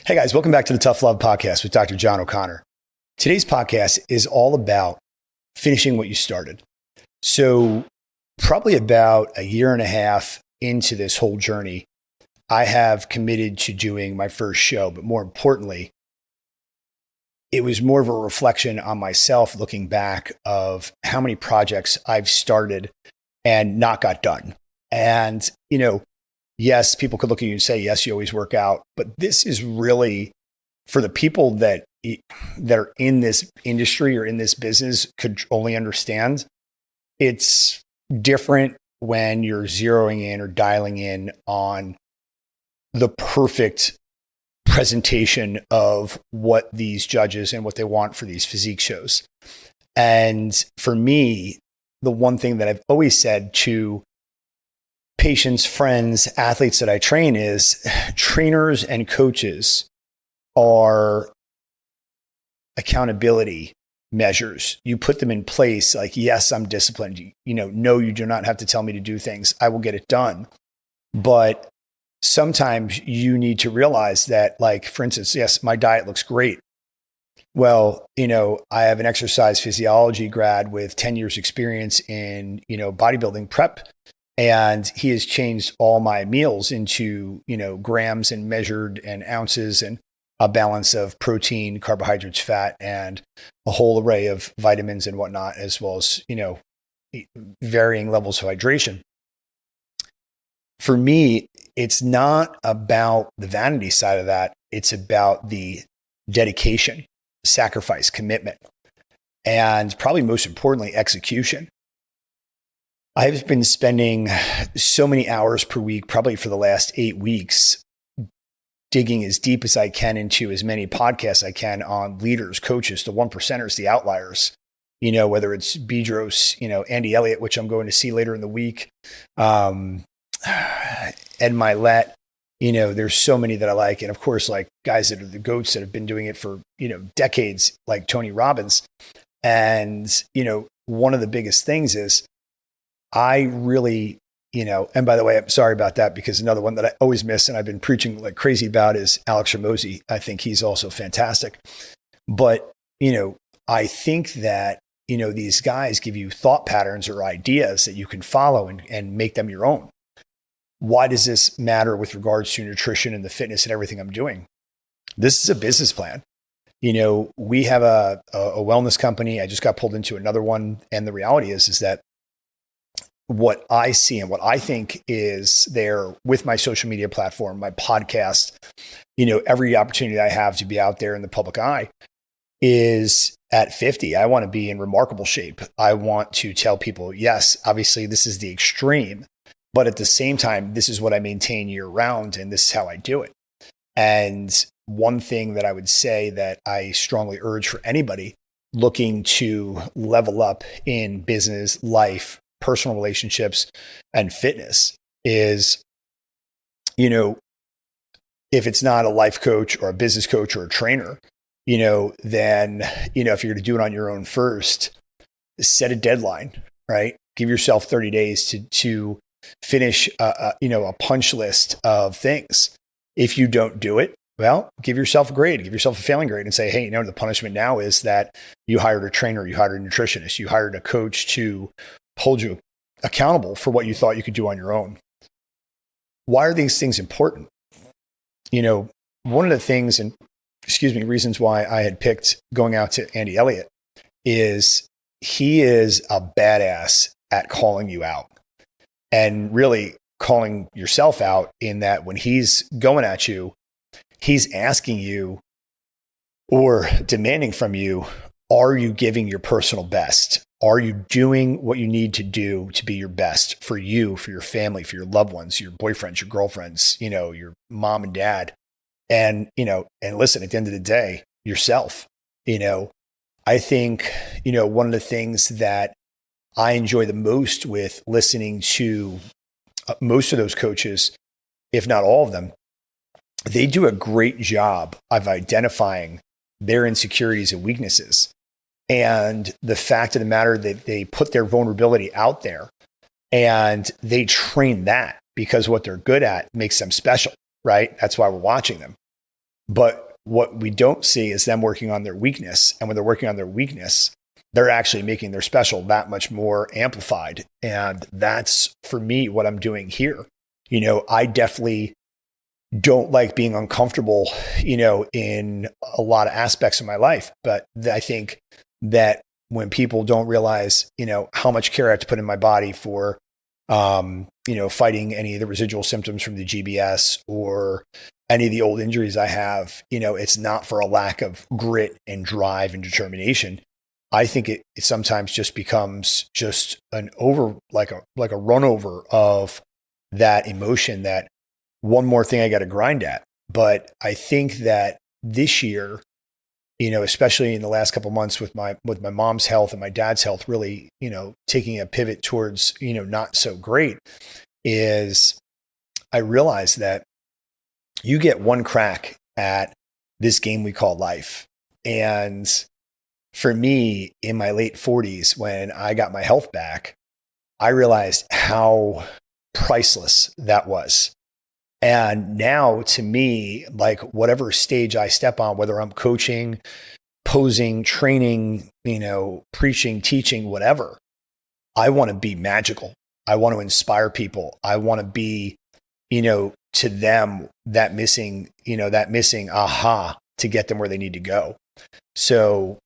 Hey guys, welcome back to the Tough Love Podcast with Dr. John O'Connor. Today's podcast is all about finishing what you started. So probably about a year and a half into this whole journey, I have committed to doing my first show, but more importantly, it was more of a reflection on myself looking back of how many projects I've started and not got done. And, yes, people could look at you and say, yes, you always work out, but this is really for the people that are in this industry or in this business could only understand. It's different when you're zeroing in or dialing in on the perfect presentation of what these judges and what they want for these physique shows. And for me, the one thing that I've always said to patients, friends, athletes that I train is trainers and coaches are accountability measures. You put them in place like, yes, I'm disciplined. No, you do not have to tell me to do things. I will get it done. But sometimes you need to realize that, like, for instance, yes, my diet looks great. Well, I have an exercise physiology grad with 10 years experience in, bodybuilding prep. And he has changed all my meals into, grams and measured and ounces and a balance of protein, carbohydrates, fat, and a whole array of vitamins and whatnot, as well as, varying levels of hydration. For me, it's not about the vanity side of that. It's about the dedication, sacrifice, commitment, and probably most importantly, execution. I've been spending so many hours per week, probably for the last 8 weeks, digging as deep as I can into as many podcasts I can on leaders, coaches, the one percenters, the outliers, whether it's Bedros, Andy Elliott, which I'm going to see later in the week, Ed Milet, there's so many that I like. And of course, like guys that are the GOATs that have been doing it for, decades, like Tony Robbins. And, one of the biggest things is I really, and by the way, I'm sorry about that because another one that I always miss and I've been preaching like crazy about is Alex Hormozi. I think he's also fantastic. But, I think that, these guys give you thought patterns or ideas that you can follow and make them your own. Why does this matter with regards to nutrition and the fitness and everything I'm doing? This is a business plan. We have a wellness company. I just got pulled into another one. And the reality is that what I see and what I think is there with my social media platform, my podcast, every opportunity I have to be out there in the public eye is at 50. I want to be in remarkable shape. I want to tell people, yes, obviously this is the extreme, but at the same time, this is what I maintain year round and this is how I do it. And one thing that I would say that I strongly urge for anybody looking to level up in business, life, personal relationships, and fitness is, if it's not a life coach or a business coach or a trainer, then, if you're going to do it on your own first, set a deadline, right? Give yourself 30 days to finish, a punch list of things. If you don't do it, well, give yourself a grade, give yourself a failing grade and say, hey, the punishment now is that you hired a trainer, you hired a nutritionist, you hired a coach to hold you accountable for what you thought you could do on your own. Why are these things important? One of the things, reasons why I had picked going out to Andy Elliott is he is a badass at calling you out and really calling yourself out in that when he's going at you, he's asking you or demanding from you, are you giving your personal best? Are you doing what you need to do to be your best for you, for your family, for your loved ones, your boyfriends, your girlfriends, your mom and dad? And, and listen, at the end of the day, yourself, I think, one of the things that I enjoy the most with listening to most of those coaches, if not all of them, they do a great job of identifying their insecurities and weaknesses. And the fact of the matter that they put their vulnerability out there and they train that because what they're good at makes them special, right? That's why we're watching them. But what we don't see is them working on their weakness. And when they're working on their weakness, they're actually making their special that much more amplified. And that's, for me, what I'm doing here. I definitely don't like being uncomfortable, in a lot of aspects of my life. But I think that when people don't realize, how much care I have to put in my body for, fighting any of the residual symptoms from the GBS or any of the old injuries I have, it's not for a lack of grit and drive and determination. I think it sometimes just becomes just like a run over of that emotion, that one more thing I got to grind at. But I think that this year, especially in the last couple of months with my mom's health and my dad's health really, taking a pivot towards, not so great, is I realized that you get one crack at this game we call life. And for me, in my late 40s, when I got my health back, I realized how priceless that was. And now, to me, like whatever stage I step on, whether I'm coaching, posing, training, preaching, teaching, whatever, I want to be magical. I want to inspire people. I want to be, to them that missing aha to get them where they need to go. So,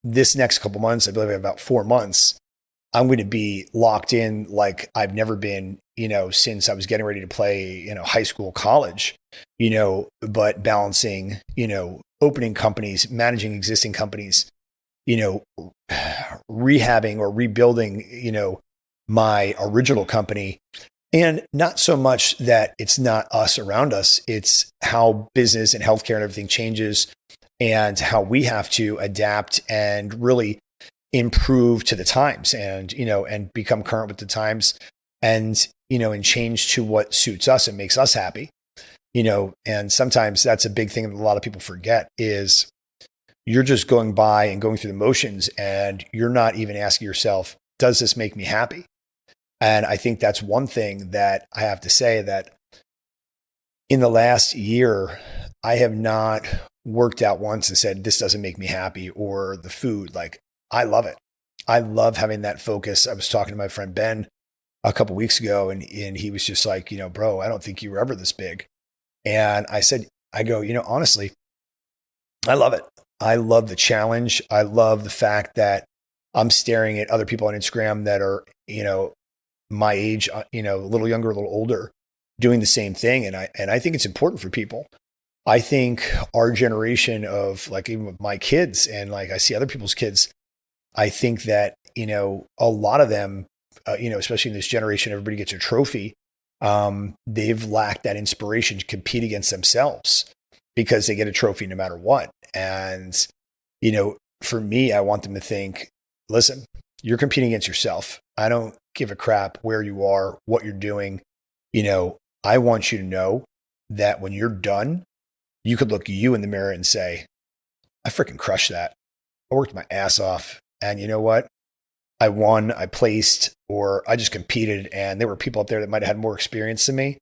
this next couple months, I believe about 4 months, I'm going to be locked in like I've never been, since I was getting ready to play, high school, college, but balancing, opening companies, managing existing companies, rehabbing or rebuilding, my original company. And not so much that it's not us around us, it's how business and healthcare and everything changes and how we have to adapt and really improve to the times and, and become current with the times and, and change to what suits us and makes us happy, and sometimes that's a big thing that a lot of people forget is you're just going by and going through the motions and you're not even asking yourself, does this make me happy? And I think that's one thing that I have to say, that in the last year, I have not worked out once and said, this doesn't make me happy, or the food. Like, I love it. I love having that focus. I was talking to my friend Ben a couple of weeks ago and he was just like, bro, I don't think you were ever this big. And I go, honestly, I love it. I love the challenge. I love the fact that I'm staring at other people on Instagram that are, my age, a little younger, a little older, doing the same thing. And I think it's important for people. I think our generation of, like, even with my kids and like I see other people's kids, I think that, a lot of them, especially in this generation, everybody gets a trophy. They've lacked that inspiration to compete against themselves because they get a trophy no matter what. And, for me, I want them to think, listen, you're competing against yourself. I don't give a crap where you are, what you're doing. I want you to know that when you're done, you could look you in the mirror and say, I freaking crushed that. I worked my ass off. And you know what? I won, I placed, or I just competed. And there were people up there that might have had more experience than me.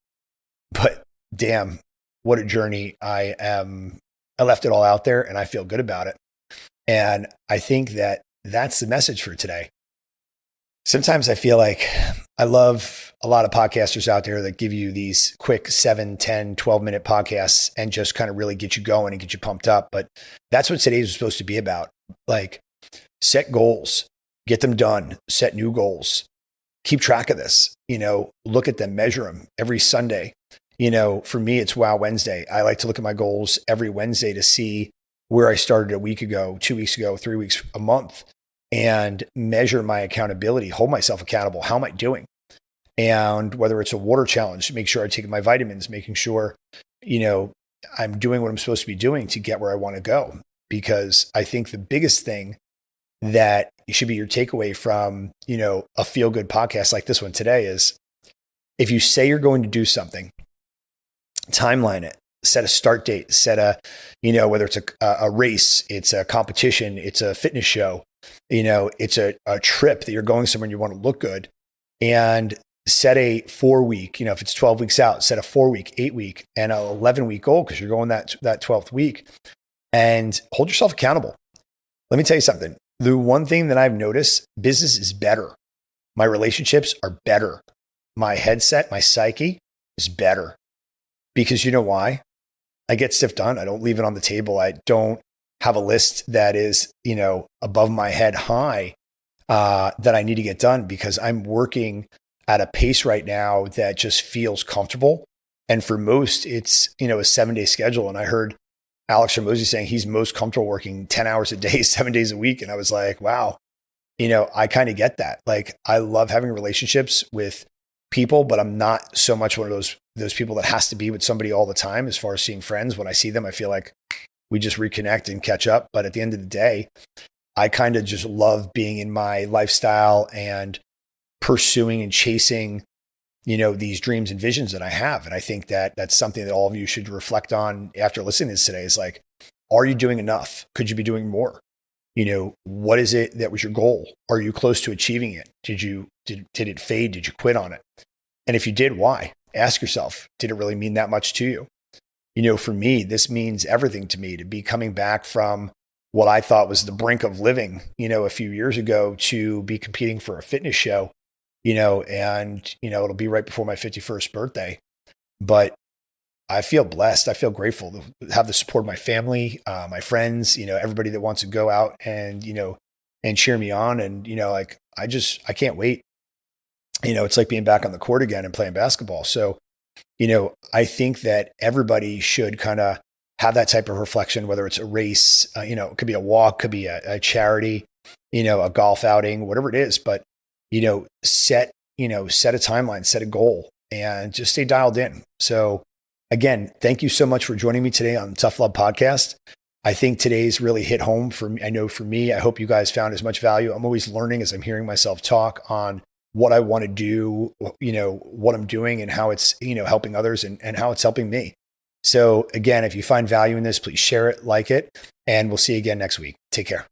But damn, what a journey. I left it all out there and I feel good about it. And I think that that's the message for today. Sometimes I feel like I love a lot of podcasters out there that give you these quick 7, 10, 12-minute podcasts and just kind of really get you going and get you pumped up. But that's what today's supposed to be about. Like, set goals, get them done, set new goals, keep track of this, look at them, measure them every Sunday. For me, it's Wow Wednesday. I like to look at my goals every Wednesday to see where I started a week ago, 2 weeks ago, 3 weeks, a month, and measure my accountability, hold myself accountable. How am I doing? And whether it's a water challenge, make sure I take my vitamins, making sure, I'm doing what I'm supposed to be doing to get where I want to go. Because I think the biggest thing that should be your takeaway from, a feel-good podcast like this one today is, if you say you're going to do something, timeline it, set a start date, set a, whether it's a race, it's a competition, it's a fitness show, it's a trip that you're going somewhere and you want to look good, and set a 4 week, if it's 12 weeks out, set a 4 week, 8 week, and an 11 week goal because you're going that 12th week, and hold yourself accountable. Let me tell you something. The one thing that I've noticed, business is better. My relationships are better. My headset, my psyche is better. Because you know why? I get stuff done. I don't leave it on the table. I don't have a list that is, above my head high that I need to get done, because I'm working at a pace right now that just feels comfortable. And for most, it's, a 7-day schedule. And I heard Alex Hormozi saying he's most comfortable working 10 hours a day, 7 days a week. And I was like, wow, I kind of get that. Like, I love having relationships with people, but I'm not so much one of those people that has to be with somebody all the time. As far as seeing friends, when I see them, I feel like we just reconnect and catch up. But at the end of the day, I kind of just love being in my lifestyle and pursuing and chasing, these dreams and visions that I have. And I think that that's something that all of you should reflect on after listening to this today, is like, are you doing enough? Could you be doing more? What is it that was your goal? Are you close to achieving it? Did it fade? Did you quit on it? And if you did, why? Ask yourself, did it really mean that much to you? For me, this means everything to me, to be coming back from what I thought was the brink of living, a few years ago, to be competing for a fitness show, and, it'll be right before my 51st birthday. But I feel blessed. I feel grateful to have the support of my family, my friends, everybody that wants to go out and, and cheer me on. And, I can't wait. It's like being back on the court again and playing basketball. So, I think that everybody should kind of have that type of reflection, whether it's a race, it could be a walk, could be a charity, a golf outing, whatever it is. But, set a timeline, set a goal, and just stay dialed in. So again, thank you so much for joining me today on the Tough Love Podcast. I think today's really hit home for me. I know for me, I hope you guys found as much value. I'm always learning as I'm hearing myself talk on what I want to do, what I'm doing, and how it's, helping others, and how it's helping me. So again, if you find value in this, please share it, like it, and we'll see you again next week. Take care.